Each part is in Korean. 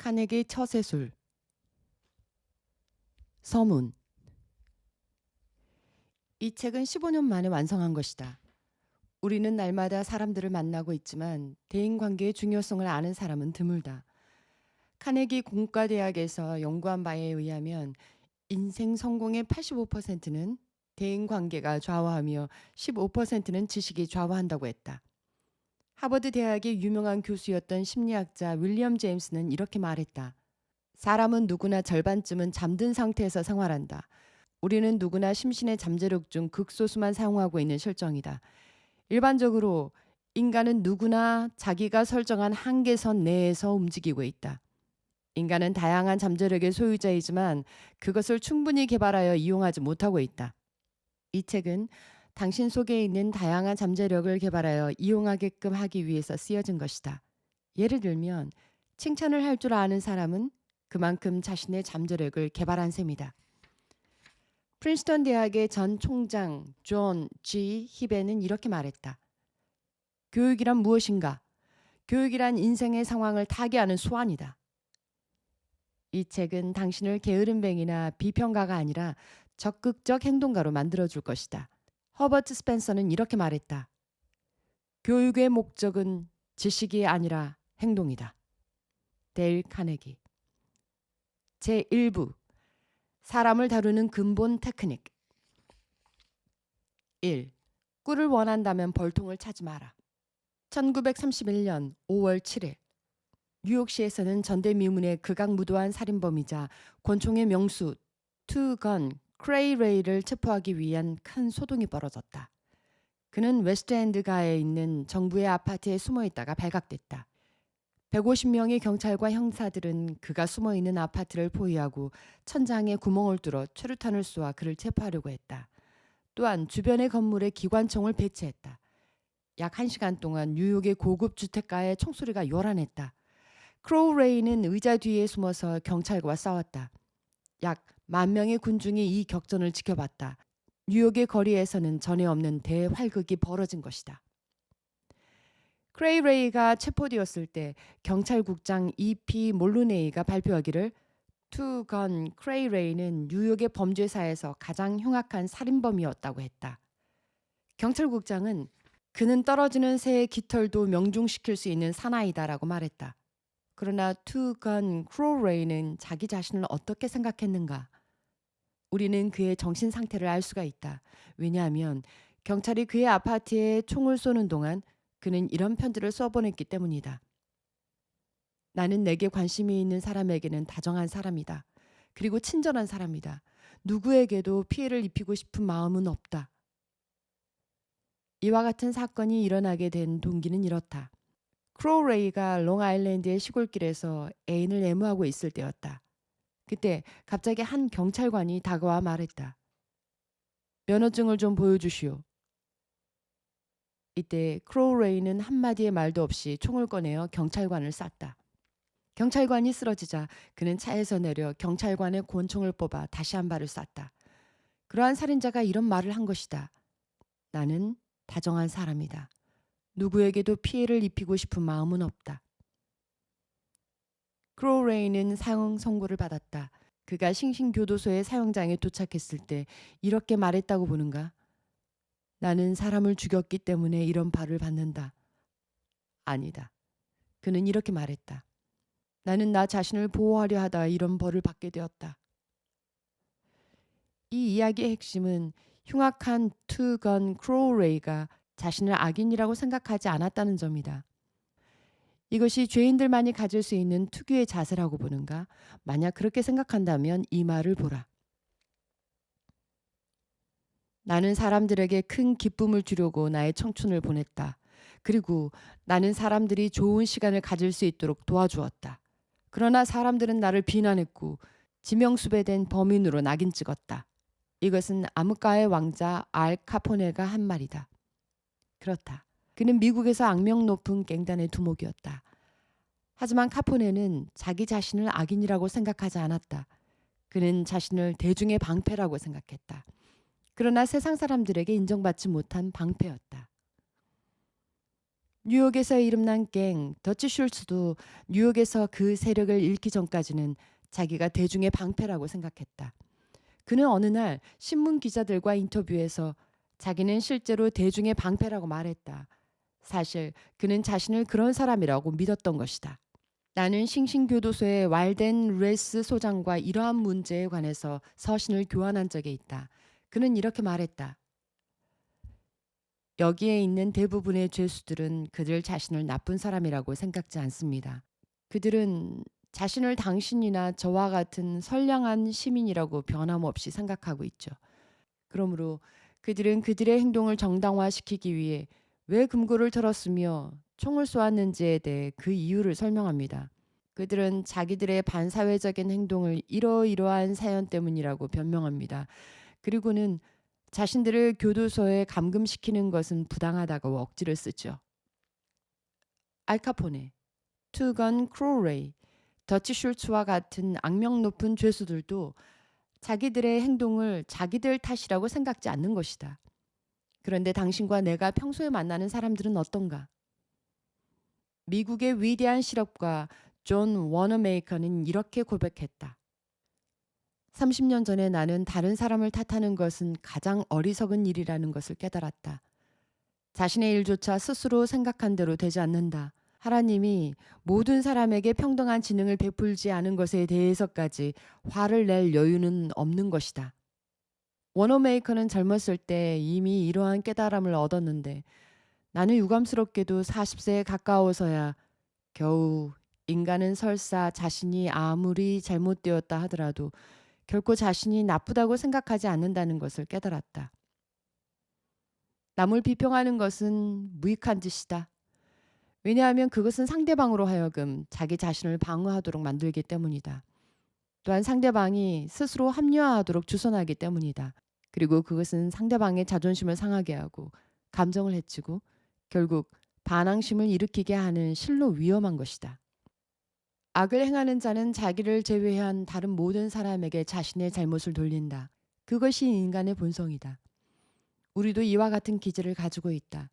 카네기 처세술. 서문. 이 책은 15년 만에 완성한 것이다. 우리는 날마다 사람들을 만나고 있지만 대인관계의 중요성을 아는 사람은 드물다. 카네기 공과대학에서 연구한 바에 의하면 인생 성공의 85%는 대인관계가 좌우하며 15%는 지식이 좌우한다고 했다. 하버드 대학의 유명한 교수였던 심리학자 윌리엄 제임스는 이렇게 말했다. 사람은 누구나 절반쯤은 잠든 상태에서 생활한다. 우리는 누구나 심신의 잠재력 중 극소수만 사용하고 있는 실정이다. 일반적으로 인간은 누구나 자기가 설정한 한계선 내에서 움직이고 있다. 인간은 다양한 잠재력의 소유자이지만 그것을 충분히 개발하여 이용하지 못하고 있다. 이 책은 당신 속에 있는 다양한 잠재력을 개발하여 이용하게끔 하기 위해서 쓰여진 것이다. 예를 들면 칭찬을 할 줄 아는 사람은 그만큼 자신의 잠재력을 개발한 셈이다. 프린스턴 대학의 전 총장 존 G. 히베는 이렇게 말했다. 교육이란 무엇인가? 교육이란 인생의 상황을 타개하는 수완이다. 이 책은 당신을 게으름뱅이나 비평가가 아니라 적극적 행동가로 만들어줄 것이다. 허버트 스펜서는 이렇게 말했다. 교육의 목적은 지식이 아니라 행동이다. 데일 카네기. 제1부 사람을 다루는 근본 테크닉. 1. 꿀을 원한다면 벌통을 차지 마라. 1931년 5월 7일 뉴욕시에서는 전대미문의 극악무도한 살인범이자 권총의 명수 투건 크레이 레이를 체포하기 위한 큰 소동이 벌어졌다. 그는 웨스트엔드가에 있는 정부의 아파트에 숨어 있다가 발각됐다. 150명의 경찰과 형사들은 그가 숨어 있는 아파트를 포위하고 천장에 구멍을 뚫어 최루탄을 쏘아 그를 체포하려고 했다. 또한 주변의 건물에 기관총을 배치했다. 약 1시간 동안 뉴욕의 고급 주택가에 총소리가 요란했다. 크로우 레이는 의자 뒤에 숨어서 경찰과 싸웠다. 약 10,000명의 군중이 이 격전을 지켜봤다. 뉴욕의 거리에서는 전에 없는 대활극이 벌어진 것이다. 크레이 레이가 체포되었을 때 경찰국장 E.P. 몰루네이가 발표하기를 투건 크레이 레이는 뉴욕의 범죄사에서 가장 흉악한 살인범이었다고 했다. 경찰국장은 그는 떨어지는 새의 깃털도 명중시킬 수 있는 사나이다라고 말했다. 그러나 투건 크로우 레이는 자기 자신을 어떻게 생각했는가? 우리는 그의 정신 상태를 알 수가 있다. 왜냐하면 경찰이 그의 아파트에 총을 쏘는 동안 그는 이런 편지를 써보냈기 때문이다. 나는 내게 관심이 있는 사람에게는 다정한 사람이다. 그리고 친절한 사람이다. 누구에게도 피해를 입히고 싶은 마음은 없다. 이와 같은 사건이 일어나게 된 동기는 이렇다. 크로우 레이가 롱아일랜드의 시골길에서 애인을 애무하고 있을 때였다. 그때 갑자기 한 경찰관이 다가와 말했다. 면허증을 좀 보여주시오. 이때 크로우 레이는 한마디의 말도 없이 총을 꺼내어 경찰관을 쐈다. 경찰관이 쓰러지자 그는 차에서 내려 경찰관의 권총을 뽑아 다시 한 발을 쐈다. 그러한 살인자가 이런 말을 한 것이다. 나는 다정한 사람이다. 누구에게도 피해를 입히고 싶은 마음은 없다. 크로우 레이는 사형 선고를 받았다. 그가 싱싱교도소의 사형장에 도착했을 때 이렇게 말했다고 보는가? 나는 사람을 죽였기 때문에 이런 벌을 받는다. 아니다. 그는 이렇게 말했다. 나는 나 자신을 보호하려 하다 이런 벌을 받게 되었다. 이 이야기의 핵심은 흉악한 투건 크로우 레이가 자신을 악인이라고 생각하지 않았다는 점이다. 이것이 죄인들만이 가질 수 있는 특유의 자세라고 보는가? 만약 그렇게 생각한다면 이 말을 보라. 나는 사람들에게 큰 기쁨을 주려고 나의 청춘을 보냈다. 그리고 나는 사람들이 좋은 시간을 가질 수 있도록 도와주었다. 그러나 사람들은 나를 비난했고 지명수배된 범인으로 낙인 찍었다. 이것은 암흑가의 왕자 알 카포네가 한 말이다. 그렇다. 그는 미국에서 악명 높은 갱단의 두목이었다. 하지만 카포네는 자기 자신을 악인이라고 생각하지 않았다. 그는 자신을 대중의 방패라고 생각했다. 그러나 세상 사람들에게 인정받지 못한 방패였다. 뉴욕에서 이름난 갱 더치 슐츠도 뉴욕에서 그 세력을 잃기 전까지는 자기가 대중의 방패라고 생각했다. 그는 어느 날 신문 기자들과 인터뷰에서 자기는 실제로 대중의 방패라고 말했다. 사실 그는 자신을 그런 사람이라고 믿었던 것이다. 나는 싱싱교도소의 왈덴 루에스 소장과 이러한 문제에 관해서 서신을 교환한 적이 있다. 그는 이렇게 말했다. 여기에 있는 대부분의 죄수들은 그들 자신을 나쁜 사람이라고 생각지 않습니다. 그들은 자신을 당신이나 저와 같은 선량한 시민이라고 변함없이 생각하고 있죠. 그러므로 그들은 그들의 행동을 정당화시키기 위해 왜 금고를 털었으며 총을 쏘았는지에 대해 그 이유를 설명합니다. 그들은 자기들의 반사회적인 행동을 이러이러한 사연 때문이라고 변명합니다. 그리고는 자신들을 교도소에 감금시키는 것은 부당하다고 억지를 쓰죠. 알카포네, 투건 크로레이, 더치 슐츠와 같은 악명 높은 죄수들도 자기들의 행동을 자기들 탓이라고 생각지 않는 것이다. 그런데 당신과 내가 평소에 만나는 사람들은 어떤가? 미국의 위대한 실업가 존 워너메이커는 이렇게 고백했다. 30년 전에 나는 다른 사람을 탓하는 것은 가장 어리석은 일이라는 것을 깨달았다. 자신의 일조차 스스로 생각한 대로 되지 않는다. 하나님이 모든 사람에게 평등한 지능을 베풀지 않은 것에 대해서까지 화를 낼 여유는 없는 것이다. 워너메이커는 젊었을 때 이미 이러한 깨달음을 얻었는데 나는 유감스럽게도 40세에 가까워서야 겨우 인간은 설사 자신이 아무리 잘못되었다 하더라도 결코 자신이 나쁘다고 생각하지 않는다는 것을 깨달았다. 남을 비평하는 것은 무익한 짓이다. 왜냐하면 그것은 상대방으로 하여금 자기 자신을 방어하도록 만들기 때문이다. 또한 상대방이 스스로 합리화하도록 주선하기 때문이다. 그리고 그것은 상대방의 자존심을 상하게 하고 감정을 해치고 결국 반항심을 일으키게 하는 실로 위험한 것이다. 악을 행하는 자는 자기를 제외한 다른 모든 사람에게 자신의 잘못을 돌린다. 그것이 인간의 본성이다. 우리도 이와 같은 기질을 가지고 있다.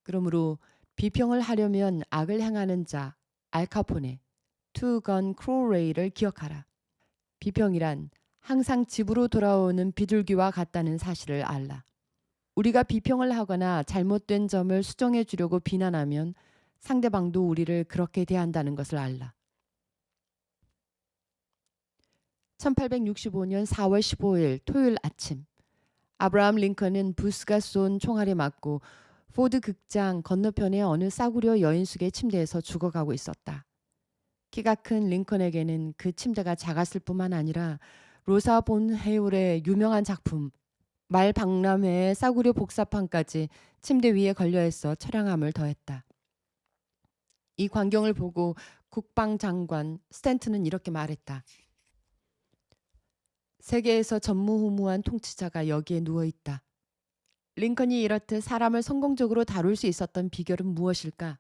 그러므로 비평을 하려면 악을 행하는 자, 알카포네, 투건 크로레이를 기억하라. 비평이란 항상 집으로 돌아오는 비둘기와 같다는 사실을 알라. 우리가 비평을 하거나 잘못된 점을 수정해 주려고 비난하면 상대방도 우리를 그렇게 대한다는 것을 알라. 1865년 4월 15일 토요일 아침 아브라함 링컨은 부스가 쏜 총알에 맞고 포드 극장 건너편의 어느 싸구려 여인숙의 침대에서 죽어가고 있었다. 키가 큰 링컨에게는 그 침대가 작았을 뿐만 아니라 로사 본 헤울의 유명한 작품 말박람회의 싸구려 복사판까지 침대 위에 걸려있어 처량함을 더했다. 이 광경을 보고 국방장관 스탠튼은 이렇게 말했다. 세계에서 전무후무한 통치자가 여기에 누워있다. 링컨이 이렇듯 사람을 성공적으로 다룰 수 있었던 비결은 무엇일까?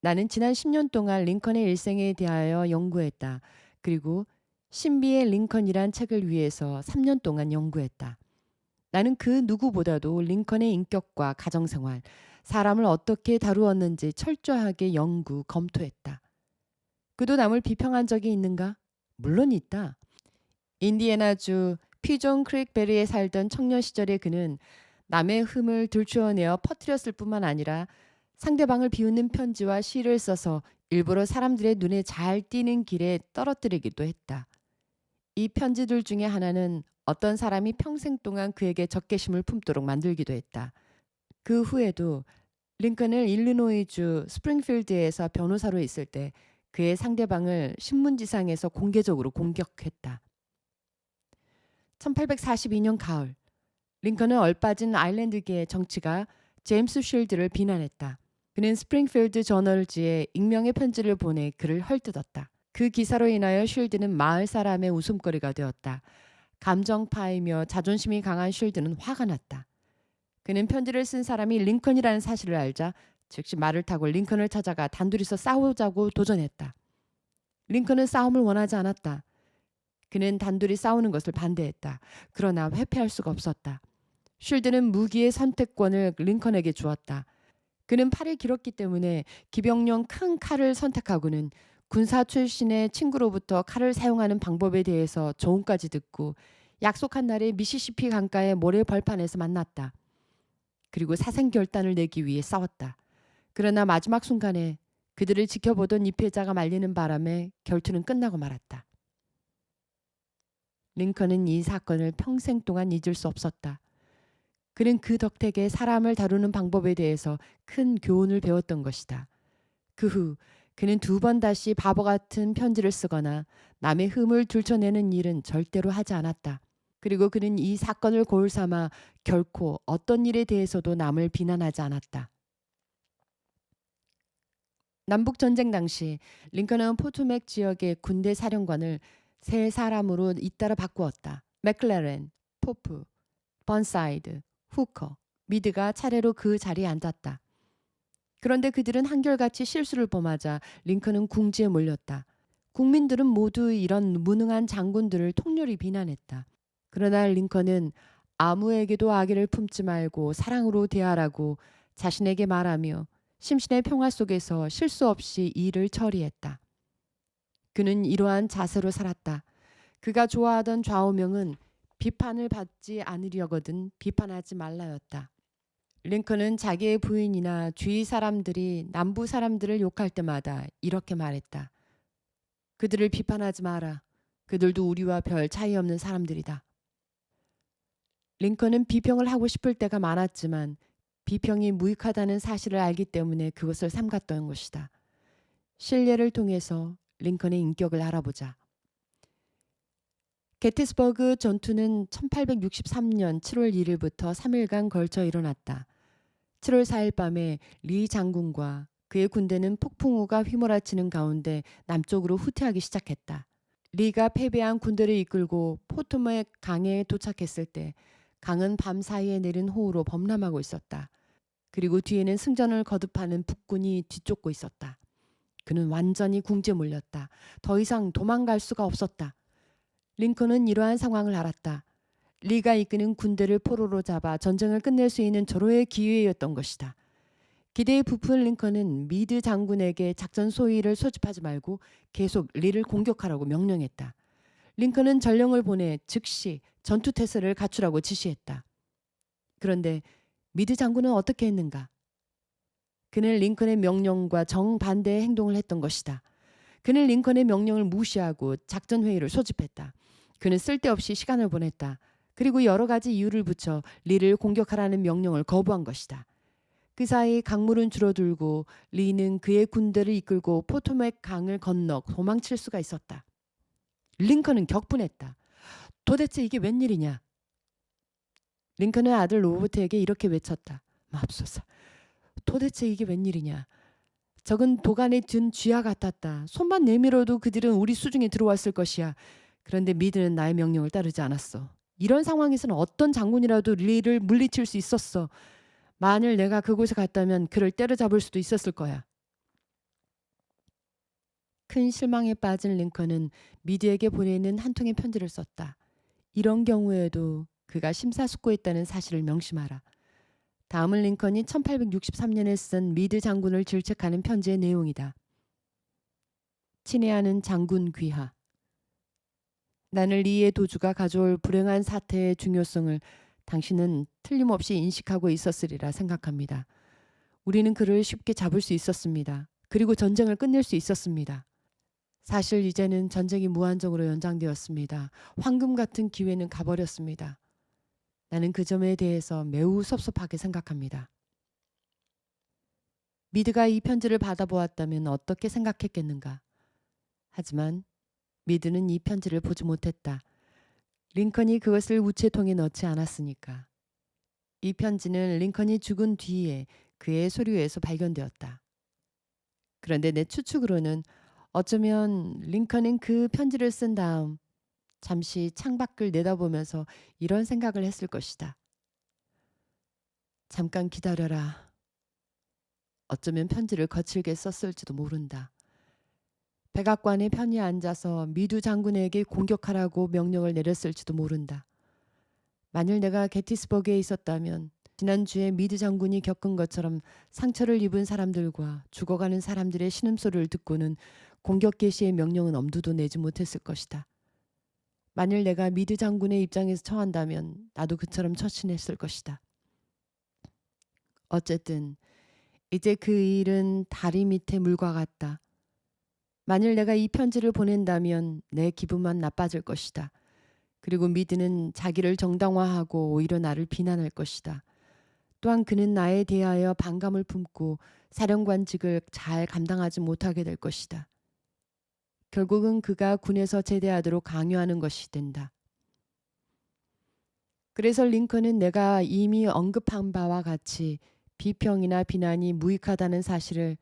나는 지난 10년 동안 링컨의 일생에 대하여 연구했다. 그리고 신비의 링컨이란 책을 위해서 3년 동안 연구했다. 나는 그 누구보다도 링컨의 인격과 가정생활, 사람을 어떻게 다루었는지 철저하게 연구, 검토했다. 그도 남을 비평한 적이 있는가? 물론 있다. 인디애나주 피존 크릭베리에 살던 청년 시절의 그는 남의 흠을 들추어내어 퍼뜨렸을 뿐만 아니라 상대방을 비웃는 편지와 시를 써서 일부러 사람들의 눈에 잘 띄는 길에 떨어뜨리기도 했다. 이 편지들 중에 하나는 어떤 사람이 평생 동안 그에게 적개심을 품도록 만들기도 했다. 그 후에도 링컨을 일리노이주 스프링필드에서 변호사로 있을 때 그의 상대방을 신문지상에서 공개적으로 공격했다. 1842년 가을 링컨은 얼빠진 아일랜드계의 정치가 제임스 쉴드를 비난했다. 그는 스프링필드 저널지에 익명의 편지를 보내 그를 헐뜯었다. 그 기사로 인하여 쉴드는 마을 사람의 웃음거리가 되었다. 감정파이며 자존심이 강한 쉴드는 화가 났다. 그는 편지를 쓴 사람이 링컨이라는 사실을 알자 즉시 말을 타고 링컨을 찾아가 단둘이서 싸우자고 도전했다. 링컨은 싸움을 원하지 않았다. 그는 단둘이 싸우는 것을 반대했다. 그러나 회피할 수가 없었다. 쉴드는 무기의 선택권을 링컨에게 주었다. 그는 팔이 길었기 때문에 기병용 큰 칼을 선택하고는 군사 출신의 친구로부터 칼을 사용하는 방법에 대해서 조언까지 듣고 약속한 날에 미시시피 강가의 모래 벌판에서 만났다. 그리고 사생결단을 내기 위해 싸웠다. 그러나 마지막 순간에 그들을 지켜보던 입회자가 말리는 바람에 결투는 끝나고 말았다. 링컨은 이 사건을 평생 동안 잊을 수 없었다. 그는 그 덕택에 사람을 다루는 방법에 대해서 큰 교훈을 배웠던 것이다. 그 후 그는 두 번 다시 바보 같은 편지를 쓰거나 남의 흠을 들춰내는 일은 절대로 하지 않았다. 그리고 그는 이 사건을 고울 삼아 결코 어떤 일에 대해서도 남을 비난하지 않았다. 남북전쟁 당시 링컨은 포토맥 지역의 군대 사령관을 세 사람으로 잇따라 바꾸었다. 맥클레렌, 포프, 번사이드, 후커, 미드가 차례로 그 자리에 앉았다. 그런데 그들은 한결같이 실수를 범하자 링컨은 궁지에 몰렸다. 국민들은 모두 이런 무능한 장군들을 통렬히 비난했다. 그러나 링컨은 아무에게도 악의를 품지 말고 사랑으로 대하라고 자신에게 말하며 심신의 평화 속에서 실수 없이 일을 처리했다. 그는 이러한 자세로 살았다. 그가 좋아하던 좌우명은 비판을 받지 않으려거든 비판하지 말라였다. 링컨은 자기의 부인이나 주위 사람들이 남부 사람들을 욕할 때마다 이렇게 말했다. 그들을 비판하지 마라. 그들도 우리와 별 차이 없는 사람들이다. 링컨은 비평을 하고 싶을 때가 많았지만 비평이 무익하다는 사실을 알기 때문에 그것을 삼갔던 것이다. 신뢰를 통해서 링컨의 인격을 알아보자. 게티스버그 전투는 1863년 7월 1일부터 3일간 걸쳐 일어났다. 7월 4일 밤에 리 장군과 그의 군대는 폭풍우가 휘몰아치는 가운데 남쪽으로 후퇴하기 시작했다. 리가 패배한 군대를 이끌고 포토맥 강에 도착했을 때 강은 밤 사이에 내린 호우로 범람하고 있었다. 그리고 뒤에는 승전을 거듭하는 북군이 뒤쫓고 있었다. 그는 완전히 궁지에 몰렸다. 더 이상 도망갈 수가 없었다. 링컨은 이러한 상황을 알았다. 리가 이끄는 군대를 포로로 잡아 전쟁을 끝낼 수 있는 절호의 기회였던 것이다. 기대에 부푼 링컨은 미드 장군에게 작전 소위를 소집하지 말고 계속 리를 공격하라고 명령했다. 링컨은 전령을 보내 즉시 전투 태세를 갖추라고 지시했다. 그런데 미드 장군은 어떻게 했는가? 그는 링컨의 명령과 정반대의 행동을 했던 것이다. 그는 링컨의 명령을 무시하고 작전 회의를 소집했다. 그는 쓸데없이 시간을 보냈다. 그리고 여러 가지 이유를 붙여 리를 공격하라는 명령을 거부한 것이다. 그 사이 강물은 줄어들고 리는 그의 군대를 이끌고 포토맥 강을 건너 도망칠 수가 있었다. 링컨은 격분했다. 도대체 이게 웬일이냐? 링컨은 아들 로버트에게 이렇게 외쳤다. 맙소사. 도대체 이게 웬일이냐? 적은 도간에 든 쥐와 같았다. 손만 내밀어도 그들은 우리 수중에 들어왔을 것이야. 그런데 미드는 나의 명령을 따르지 않았어. 이런 상황에서는 어떤 장군이라도 리를 물리칠 수 있었어. 만일 내가 그곳에 갔다면 그를 때려잡을 수도 있었을 거야. 큰 실망에 빠진 링컨은 미드에게 보내는 한 통의 편지를 썼다. 이런 경우에도 그가 심사숙고했다는 사실을 명심하라. 다음은 링컨이 1863년에 쓴 미드 장군을 질책하는 편지의 내용이다. 친애하는 장군 귀하. 나는 리의 도주가 가져올 불행한 사태의 중요성을 당신은 틀림없이 인식하고 있었으리라 생각합니다. 우리는 그를 쉽게 잡을 수 있었습니다. 그리고 전쟁을 끝낼 수 있었습니다. 사실 이제는 전쟁이 무한정으로 연장되었습니다. 황금 같은 기회는 가버렸습니다. 나는 그 점에 대해서 매우 섭섭하게 생각합니다. 미드가 이 편지를 받아보았다면 어떻게 생각했겠는가? 하지만 미드는 이 편지를 보지 못했다. 링컨이 그것을 우체통에 넣지 않았으니까. 이 편지는 링컨이 죽은 뒤에 그의 소류에서 발견되었다. 그런데 내 추측으로는 어쩌면 링컨은 그 편지를 쓴 다음 잠시 창밖을 내다보면서 이런 생각을 했을 것이다. 잠깐 기다려라. 어쩌면 편지를 거칠게 썼을지도 모른다. 백악관의 편히 앉아서 미두 장군에게 공격하라고 명령을 내렸을지도 모른다. 만일 내가 게티스버그에 있었다면 지난주에 미드 장군이 겪은 것처럼 상처를 입은 사람들과 죽어가는 사람들의 신음소리를 듣고는 공격 개시의 명령은 엄두도 내지 못했을 것이다. 만일 내가 미드 장군의 입장에서 처한다면 나도 그처럼 처신했을 것이다. 어쨌든 이제 그 일은 다리 밑에 물과 같다. 만일 내가 이 편지를 보낸다면 내 기분만 나빠질 것이다. 그리고 미드는 자기를 정당화하고 오히려 나를 비난할 것이다. 또한 그는 나에 대하여 반감을 품고 사령관직을 잘 감당하지 못하게 될 것이다. 결국은 그가 군에서 제대하도록 강요하는 것이 된다. 그래서 링컨은 내가 이미 언급한 바와 같이 비평이나 비난이 무익하다는 사실을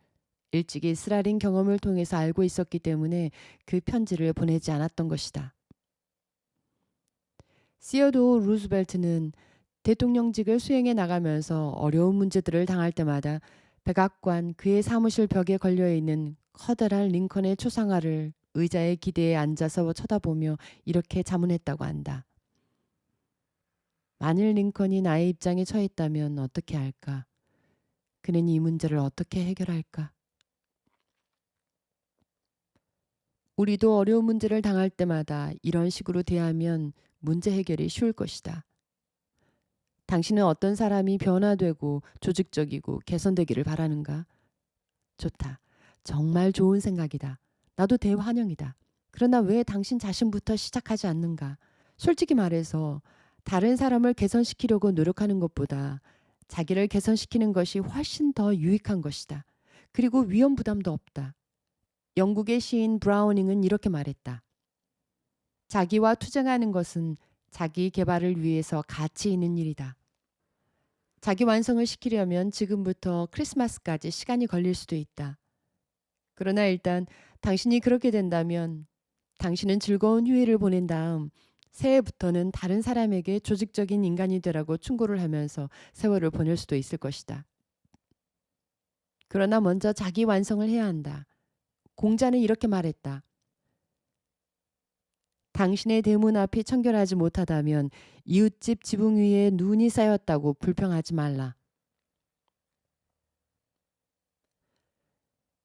일찍이 쓰라린 경험을 통해서 알고 있었기 때문에 그 편지를 보내지 않았던 것이다. 시어도어 루즈벨트는 대통령직을 수행해 나가면서 어려운 문제들을 당할 때마다 백악관 그의 사무실 벽에 걸려있는 커다란 링컨의 초상화를 의자의 기대에 앉아서 쳐다보며 이렇게 자문했다고 한다. 만일 링컨이 나의 입장에 처했다면 어떻게 할까? 그는 이 문제를 어떻게 해결할까? 우리도 어려운 문제를 당할 때마다 이런 식으로 대하면 문제 해결이 쉬울 것이다. 당신은 어떤 사람이 변화되고 조직적이고 개선되기를 바라는가? 좋다. 정말 좋은 생각이다. 나도 대환영이다. 그러나 왜 당신 자신부터 시작하지 않는가? 솔직히 말해서 다른 사람을 개선시키려고 노력하는 것보다 자기를 개선시키는 것이 훨씬 더 유익한 것이다. 그리고 위험 부담도 없다. 영국의 시인 브라우닝은 이렇게 말했다. 자기와 투쟁하는 것은 자기 개발을 위해서 가치 있는 일이다. 자기 완성을 시키려면 지금부터 크리스마스까지 시간이 걸릴 수도 있다. 그러나 일단 당신이 그렇게 된다면 당신은 즐거운 휴일을 보낸 다음 새해부터는 다른 사람에게 조직적인 인간이 되라고 충고를 하면서 세월을 보낼 수도 있을 것이다. 그러나 먼저 자기 완성을 해야 한다. 공자는 이렇게 말했다. 당신의 대문 앞이 청결하지 못하다면 이웃집 지붕 위에 눈이 쌓였다고 불평하지 말라.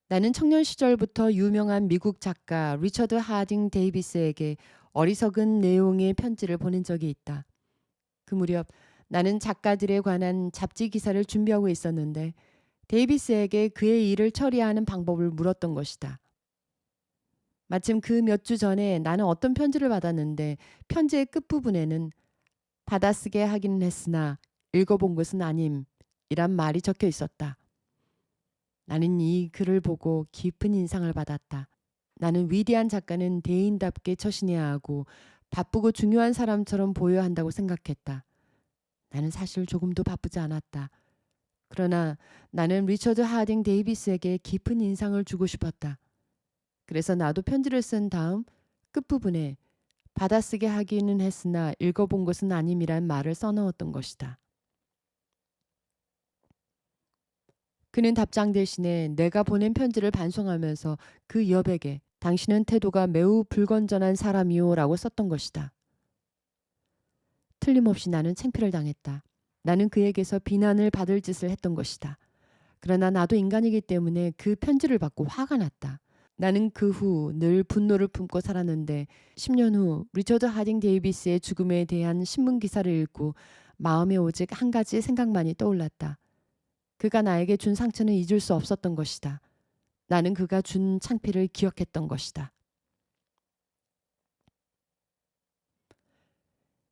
나는 청년 시절부터 유명한 미국 작가 리처드 하딩 데이비스에게 어리석은 내용의 편지를 보낸 적이 있다. 그 무렵 나는 작가들에 관한 잡지 기사를 준비하고 있었는데 데이비스에게 그의 일을 처리하는 방법을 물었던 것이다. 마침 그 몇 주 전에 나는 어떤 편지를 받았는데 편지의 끝부분에는 받아쓰게 하기는 했으나 읽어본 것은 아님 이란 말이 적혀 있었다. 나는 이 글을 보고 깊은 인상을 받았다. 나는 위대한 작가는 대인답게 처신해야 하고 바쁘고 중요한 사람처럼 보여야 한다고 생각했다. 나는 사실 조금도 바쁘지 않았다. 그러나 나는 리처드 하딩 데이비스에게 깊은 인상을 주고 싶었다. 그래서 나도 편지를 쓴 다음 끝부분에 받아쓰게 하기는 했으나 읽어본 것은 아님이란 말을 써넣었던 것이다. 그는 답장 대신에 내가 보낸 편지를 반송하면서 그 여백에 당신은 태도가 매우 불건전한 사람이요 라고 썼던 것이다. 틀림없이 나는 창피를 당했다. 나는 그에게서 비난을 받을 짓을 했던 것이다. 그러나 나도 인간이기 때문에 그 편지를 받고 화가 났다. 나는 그 후 늘 분노를 품고 살았는데 10년 후 리처드 하딩 데이비스의 죽음에 대한 신문 기사를 읽고 마음에 오직 한 가지 생각만이 떠올랐다. 그가 나에게 준 상처는 잊을 수 없었던 것이다. 나는 그가 준 창피를 기억했던 것이다.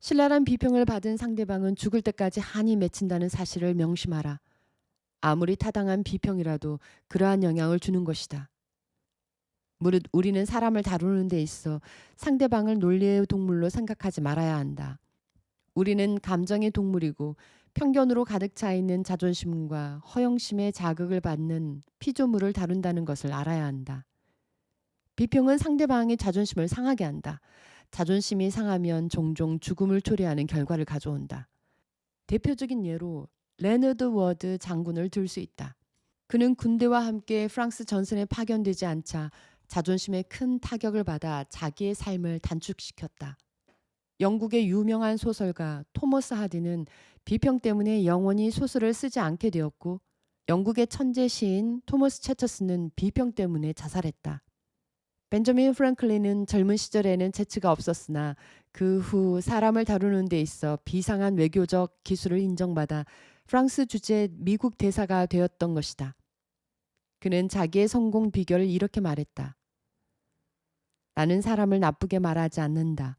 신랄한 비평을 받은 상대방은 죽을 때까지 한이 맺힌다는 사실을 명심하라. 아무리 타당한 비평이라도 그러한 영향을 주는 것이다. 무릇 우리는 사람을 다루는 데 있어 상대방을 논리의 동물로 생각하지 말아야 한다. 우리는 감정의 동물이고 편견으로 가득 차 있는 자존심과 허영심의 자극을 받는 피조물을 다룬다는 것을 알아야 한다. 비평은 상대방의 자존심을 상하게 한다. 자존심이 상하면 종종 죽음을 초래하는 결과를 가져온다. 대표적인 예로 레너드 워드 장군을 들 수 있다. 그는 군대와 함께 프랑스 전선에 파견되지 않자 자존심에 큰 타격을 받아 자기의 삶을 단축시켰다. 영국의 유명한 소설가 토머스 하디는 비평 때문에 영원히 소설을 쓰지 않게 되었고 영국의 천재 시인 토머스 채터스는 비평 때문에 자살했다. 벤저민 프랭클린은 젊은 시절에는 재치가 없었으나 그 후 사람을 다루는 데 있어 비상한 외교적 기술을 인정받아 프랑스 주재 미국 대사가 되었던 것이다. 그는 자기의 성공 비결을 이렇게 말했다. 나는 사람을 나쁘게 말하지 않는다.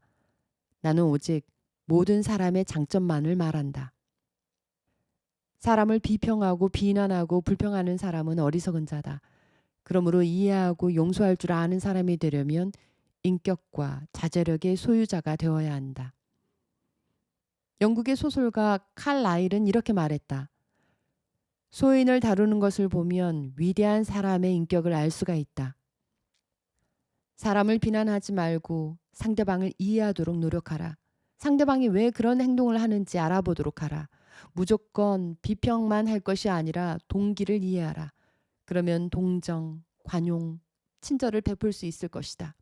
나는 오직 모든 사람의 장점만을 말한다. 사람을 비평하고 비난하고 불평하는 사람은 어리석은 자다. 그러므로 이해하고 용서할 줄 아는 사람이 되려면 인격과 자제력의 소유자가 되어야 한다. 영국의 소설가 칼 라일은 이렇게 말했다. 소인을 다루는 것을 보면 위대한 사람의 인격을 알 수가 있다. 사람을 비난하지 말고 상대방을 이해하도록 노력하라. 상대방이 왜 그런 행동을 하는지 알아보도록 하라. 무조건 비평만 할 것이 아니라 동기를 이해하라. 그러면 동정, 관용, 친절을 베풀 수 있을 것이다.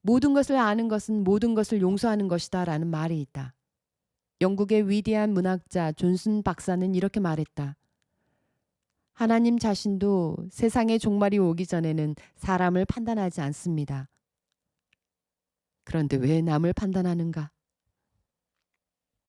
모든 것을 아는 것은 모든 것을 용서하는 것이다 라는 말이 있다. 영국의 위대한 문학자 존슨 박사는 이렇게 말했다. 하나님 자신도 세상의 종말이 오기 전에는 사람을 판단하지 않습니다. 그런데 왜 남을 판단하는가?